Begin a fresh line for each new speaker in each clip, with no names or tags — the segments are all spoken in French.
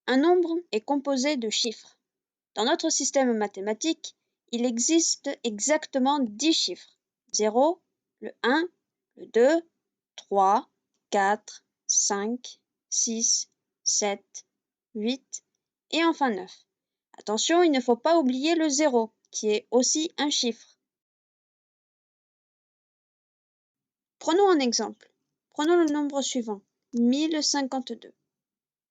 Un nombre est composé de chiffres. Dans notre système mathématique, il existe exactement 10 chiffres. 0, le 1, le 2, 3, 4, 5, 6, 7, 8 et enfin 9. Attention, il ne faut pas oublier le 0, qui est aussi un chiffre. Prenons un exemple. Prenons le nombre suivant, 1052.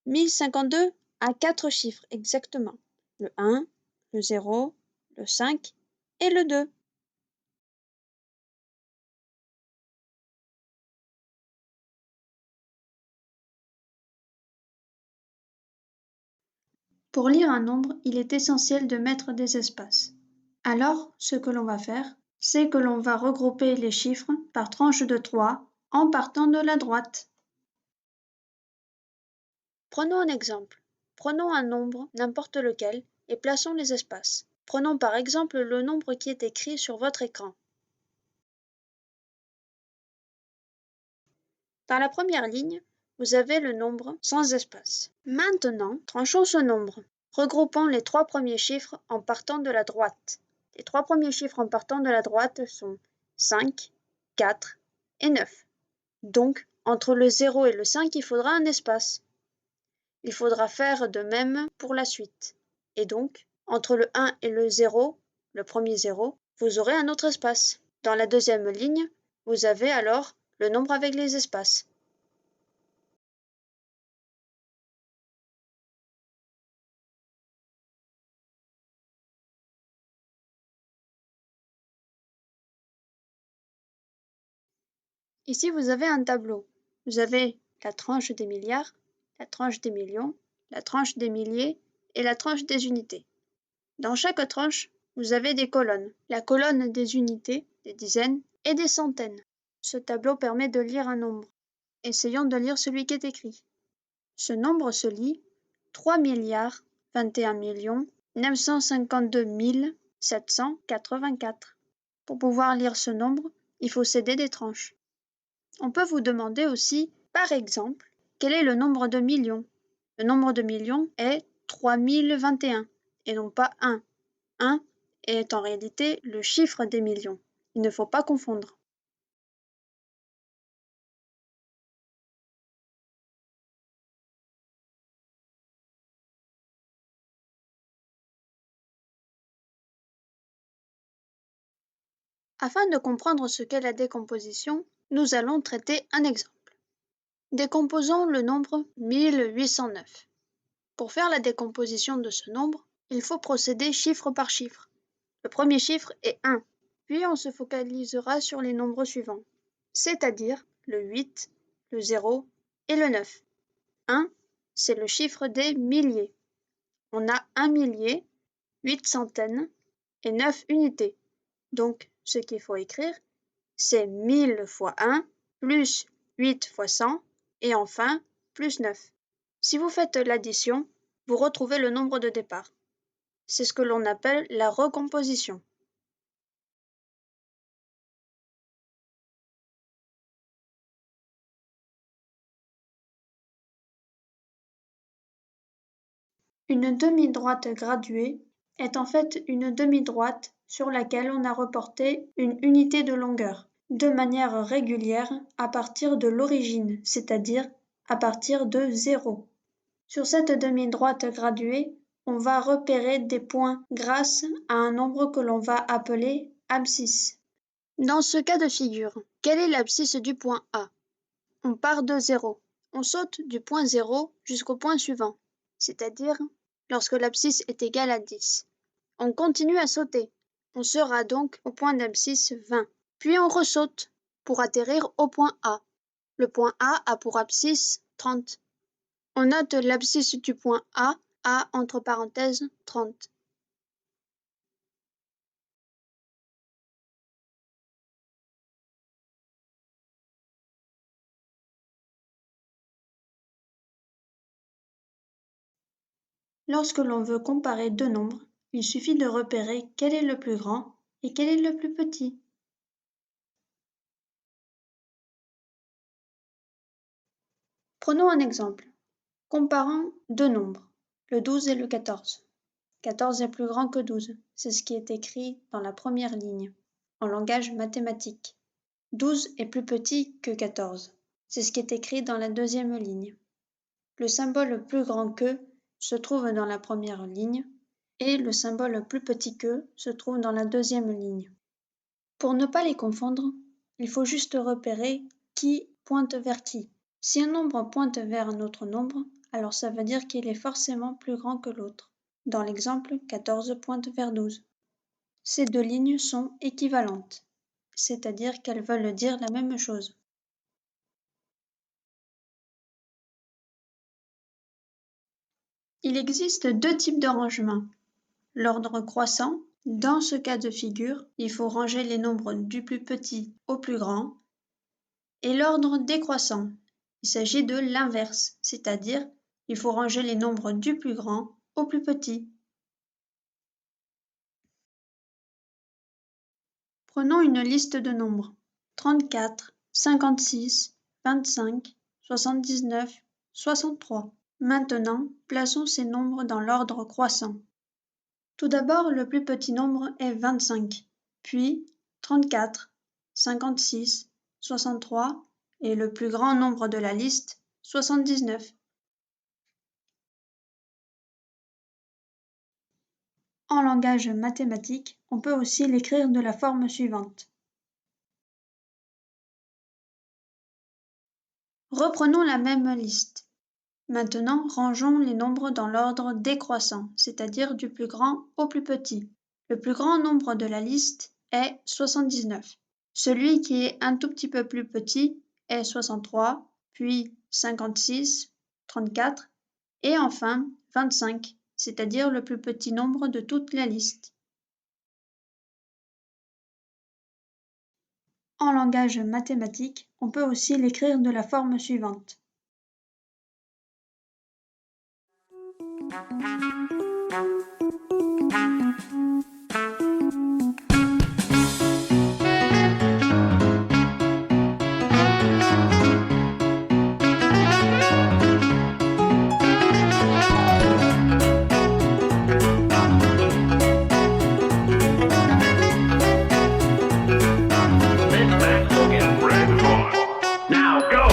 1052 a 4 chiffres exactement, le 1, le 0, le 5 et le 2. Pour lire un nombre, il est essentiel de mettre des espaces. Alors, ce que l'on va faire, c'est que l'on va regrouper les chiffres par tranche de 3 en partant de la droite. Prenons un exemple. Prenons un nombre, n'importe lequel, et plaçons les espaces. Prenons par exemple le nombre qui est écrit sur votre écran. Dans la première ligne, vous avez le nombre sans espace. Maintenant, tranchons ce nombre. Regroupons les 3 premiers chiffres en partant de la droite. Les 3 premiers chiffres en partant de la droite sont 5, 4 et 9. Donc, entre le 0 et le 5, il faudra un espace. Il faudra faire de même pour la suite. Et donc, entre le 1 et le 0, le premier 0, vous aurez un autre espace. Dans la deuxième ligne, vous avez alors le nombre avec les espaces. Ici, vous avez un tableau. Vous avez la tranche des milliards, la tranche des millions, la tranche des milliers et la tranche des unités. Dans chaque tranche, vous avez des colonnes. La colonne des unités, des dizaines et des centaines. Ce tableau permet de lire un nombre. Essayons de lire celui qui est écrit. Ce nombre se lit 3 milliards 21 millions 952 784. Pour pouvoir lire ce nombre, il faut céder des tranches. On peut vous demander aussi, par exemple, quel est le nombre de millions. Le nombre de millions est 3021 et non pas 1. 1 est en réalité le chiffre des millions. Il ne faut pas confondre. Afin de comprendre ce qu'est la décomposition, nous allons traiter un exemple. Décomposons le nombre 1809. Pour faire la décomposition de ce nombre, il faut procéder chiffre par chiffre. Le premier chiffre est 1, puis on se focalisera sur les nombres suivants, c'est-à-dire le 8, le 0 et le 9. 1, c'est le chiffre des milliers. On a 1 millier, 8 centaines et 9 unités. Donc, ce qu'il faut écrire, c'est 1000 fois 1 plus 8 fois 100 et enfin plus 9. Si vous faites l'addition, vous retrouvez le nombre de départ. C'est ce que l'on appelle la recomposition. Une demi-droite graduée est en fait une demi-droite sur laquelle on a reporté une unité de longueur, de manière régulière à partir de l'origine, c'est-à-dire à partir de 0. Sur cette demi-droite graduée, on va repérer des points grâce à un nombre que l'on va appeler abscisse. Dans ce cas de figure, quelle est l'abscisse du point A? On part de 0. On saute du point 0 jusqu'au point suivant, c'est-à-dire lorsque l'abscisse est égale à 10. On continue à sauter. On sera donc au point d'abscisse 20. Puis on ressaute pour atterrir au point A. Le point A a pour abscisse 30. On note l'abscisse du point A entre parenthèses 30. Lorsque l'on veut comparer deux nombres, il suffit de repérer quel est le plus grand et quel est le plus petit. Prenons un exemple. Comparons deux nombres. le 12 et le 14. 14 est plus grand que 12, c'est ce qui est écrit dans la première ligne, en langage mathématique. 12 est plus petit que 14, c'est ce qui est écrit dans la deuxième ligne. Le symbole plus grand que se trouve dans la première ligne et le symbole plus petit que se trouve dans la deuxième ligne. Pour ne pas les confondre, il faut juste repérer qui pointe vers qui. Si un nombre pointe vers un autre nombre, alors ça veut dire qu'il est forcément plus grand que l'autre. Dans l'exemple, 14 pointe vers 12. Ces deux lignes sont équivalentes, c'est-à-dire qu'elles veulent dire la même chose. Il existe deux types de rangement. L'ordre croissant, dans ce cas de figure, il faut ranger les nombres du plus petit au plus grand, et l'ordre décroissant, il s'agit de l'inverse, c'est-à-dire il faut ranger les nombres du plus grand au plus petit. Prenons une liste de nombres. 34, 56, 25, 79, 63. Maintenant, plaçons ces nombres dans l'ordre croissant. Tout d'abord, le plus petit nombre est 25, puis 34, 56, 63 et le plus grand nombre de la liste, 79. En langage mathématique, on peut aussi l'écrire de la forme suivante. Reprenons la même liste. Maintenant, rangeons les nombres dans l'ordre décroissant, c'est-à-dire du plus grand au plus petit. Le plus grand nombre de la liste est 79. Celui qui est un tout petit peu plus petit est 63, puis 56, 34 et enfin 25, c'est-à-dire le plus petit nombre de toute la liste. En langage mathématique, on peut aussi l'écrire de la forme suivante.
Now go!